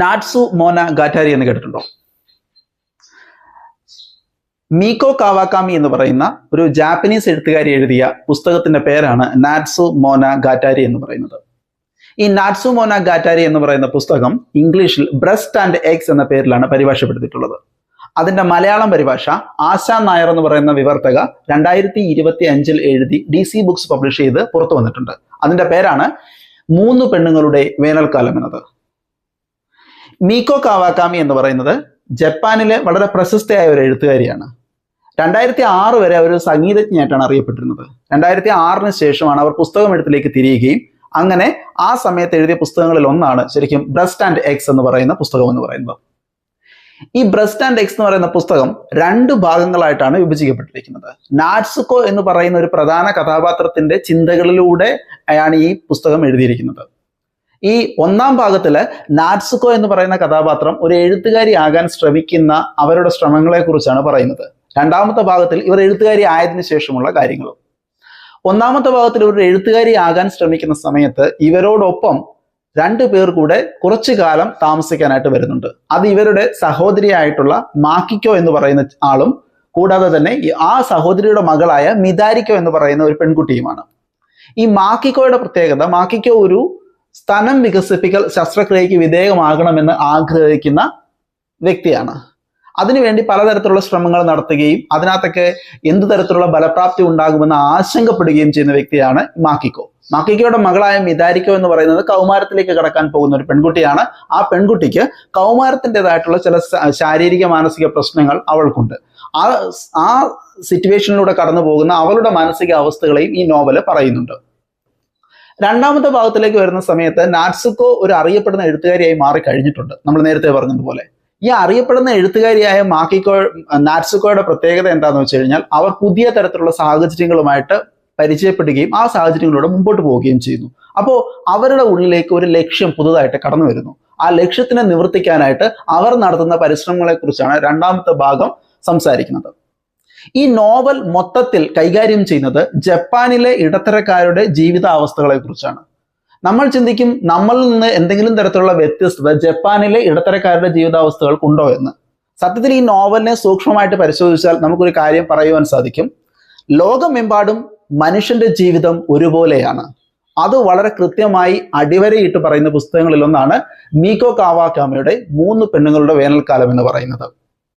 നാറ്റ്സു മോന ഗാറ്റാരി എന്ന് കേട്ടിട്ടുണ്ടോ? മീക്കോ കാവാകാമി എന്ന് പറയുന്ന ഒരു ജാപ്പനീസ് എഴുത്തുകാരി എഴുതിയ പുസ്തകത്തിന്റെ പേരാണ് നാറ്റ്സു മോന ഗാറ്റാരി എന്ന് പറയുന്നത്. ഈ നാറ്റ്സു മോന ഗാറ്റാരി എന്ന് പറയുന്ന പുസ്തകം ഇംഗ്ലീഷിൽ ബ്രസ്റ്റ് ആൻഡ് എഗ്സ് എന്ന പേരിലാണ് പരിഭാഷപ്പെടുത്തിയിട്ടുള്ളത്. അതിന്റെ മലയാളം പരിഭാഷ ആശാ നായർ എന്ന് പറയുന്ന വിവർത്തക 2025 എഴുതി DC ബുക്സ് പബ്ലിഷ് ചെയ്ത് പുറത്തു വന്നിട്ടുണ്ട്. അതിന്റെ പേരാണ് 3 പെണ്ണുങ്ങളുടെ വേനൽക്കാലം എന്നത്. മീക്കോ കാവാകാമി എന്ന് പറയുന്നത് ജപ്പാനിലെ വളരെ പ്രശസ്തയായ ഒരു എഴുത്തുകാരിയാണ്. 2006 വരെ അവർ സംഗീതജ്ഞയായിട്ടാണ് അറിയപ്പെട്ടിരുന്നത്. 2006 ശേഷമാണ് അവർ പുസ്തകം എഴുത്തിലേക്ക് തിരിയുകയും അങ്ങനെ ആ സമയത്ത് എഴുതിയ പുസ്തകങ്ങളിൽ ഒന്നാണ് ശരിക്കും ബ്രസ്റ്റ് ആൻഡ് എഗ്സ് എന്ന് പറയുന്ന പുസ്തകം എന്ന് പറയുന്നത്. ഈ ബ്രസ്റ്റ് ആൻഡ് എഗ്സ് എന്ന് പറയുന്ന പുസ്തകം 2 ഭാഗങ്ങളായിട്ടാണ് വിഭജിക്കപ്പെട്ടിരിക്കുന്നത്. നാറ്റ്സുക്കോ എന്ന് പറയുന്ന ഒരു പ്രധാന കഥാപാത്രത്തിന്റെ ചിന്തകളിലൂടെ ആണ് ഈ പുസ്തകം എഴുതിയിരിക്കുന്നത്. ഈ 1ാം ഭാഗത്തില് നാറ്റ്സുക്കോ എന്ന് പറയുന്ന കഥാപാത്രം ഒരു എഴുത്തുകാരി ആകാൻ ശ്രമിക്കുന്ന അവരുടെ ശ്രമങ്ങളെ കുറിച്ചാണ് പറയുന്നത്. 2ാമത്തെ ഭാഗത്തിൽ ഇവർ എഴുത്തുകാരി ആയതിനു ശേഷമുള്ള കാര്യങ്ങളും. 1ാമത്തെ ഭാഗത്തിൽ ഒരു എഴുത്തുകാരി ആകാൻ ശ്രമിക്കുന്ന സമയത്ത് ഇവരോടൊപ്പം 2 പേർ കൂടെ കുറച്ചു കാലം താമസിക്കാനായിട്ട് വരുന്നുണ്ട്. അത് ഇവരുടെ സഹോദരിയായിട്ടുള്ള മാക്കിക്കോ എന്ന് പറയുന്ന ആളും കൂടാതെ തന്നെ ആ സഹോദരിയുടെ മകളായ മിതാരിക്കോ എന്ന് പറയുന്ന ഒരു പെൺകുട്ടിയുമാണ്. ഈ മാക്കിക്കോയുടെ പ്രത്യേകത, മാക്കിക്കോ ഒരു സ്തനം വികസിപ്പിക്കൽ ശസ്ത്രക്രിയയ്ക്ക് വിധേയമാകണമെന്ന് ആഗ്രഹിക്കുന്ന വ്യക്തിയാണ്. അതിനുവേണ്ടി പലതരത്തിലുള്ള ശ്രമങ്ങൾ നടത്തുകയും അതിനകത്തൊക്കെ എന്തു തരത്തിലുള്ള ഫലപ്രാപ്തി ഉണ്ടാകുമെന്ന് ആശങ്കപ്പെടുകയും ചെയ്യുന്ന വ്യക്തിയാണ് മാക്കിക്കോ. മാക്കിക്കോയുടെ മകളായ മിതാരിക്കോ എന്ന് പറയുന്നത് കൗമാരത്തിലേക്ക് കടക്കാൻ പോകുന്ന ഒരു പെൺകുട്ടിയാണ്. ആ പെൺകുട്ടിക്ക് കൗമാരത്തിൻ്റെതായിട്ടുള്ള ചില ശാരീരിക മാനസിക പ്രശ്നങ്ങൾ അവൾക്കുണ്ട്. ആ സിറ്റുവേഷനിലൂടെ കടന്നു പോകുന്ന അവളുടെ മാനസിക അവസ്ഥകളെയും ഈ നോവല് പറയുന്നുണ്ട്. 2ാമത്തെ ഭാഗത്തിലേക്ക് വരുന്ന സമയത്ത് നാറ്റ്സുക്കോ ഒരു അറിയപ്പെടുന്ന എഴുത്തുകാരിയായി മാറിക്കഴിഞ്ഞിട്ടുണ്ട്. നമ്മൾ നേരത്തെ പറഞ്ഞതുപോലെ ഈ അറിയപ്പെടുന്ന എഴുത്തുകാരിയായ നാറ്റ്സുക്കോയുടെ പ്രത്യേകത എന്താണെന്ന് വെച്ച് കഴിഞ്ഞാൽ അവർ പുതിയ തരത്തിലുള്ള സാഹചര്യങ്ങളുമായിട്ട് പരിചയപ്പെടുകയും ആ സാഹചര്യങ്ങളിലൂടെ മുമ്പോട്ട് പോവുകയും ചെയ്യുന്നു. അപ്പോൾ അവരുടെ ഉള്ളിലേക്ക് ഒരു ലക്ഷ്യം പുതുതായിട്ട് കടന്നു വരുന്നു. ആ ലക്ഷ്യത്തിനെ നിവർത്തിക്കാനായിട്ട് അവർ നടത്തുന്ന പരിശ്രമങ്ങളെ കുറിച്ചാണ് 2ാമത്തെ ഭാഗം സംസാരിക്കുന്നത്. ഈ നോവൽ മൊത്തത്തിൽ കൈകാര്യം ചെയ്യുന്നത് ജപ്പാനിലെ ഇടത്തരക്കാരുടെ ജീവിതാവസ്ഥകളെ കുറിച്ചാണ്. നമ്മൾ ചിന്തിക്കും നമ്മളിൽ നിന്ന് എന്തെങ്കിലും തരത്തിലുള്ള വ്യത്യസ്തത ജപ്പാനിലെ ഇടത്തരക്കാരുടെ ജീവിതാവസ്ഥകൾക്കുണ്ടോ എന്ന്. സത്യത്തിൽ ഈ നോവലിനെ സൂക്ഷ്മമായിട്ട് പരിശോധിച്ചാൽ നമുക്കൊരു കാര്യം പറയുവാൻ സാധിക്കും. ലോകമെമ്പാടും മനുഷ്യന്റെ ജീവിതം ഒരുപോലെയാണ്. അത് വളരെ കൃത്യമായി അടിവരയിട്ട് പറയുന്ന പുസ്തകങ്ങളിൽ ഒന്നാണ് മീക്കോ കാവാകാമിയുടെ 3 പെണ്ണുങ്ങളുടെ വേനൽക്കാലം എന്ന് പറയുന്നത്.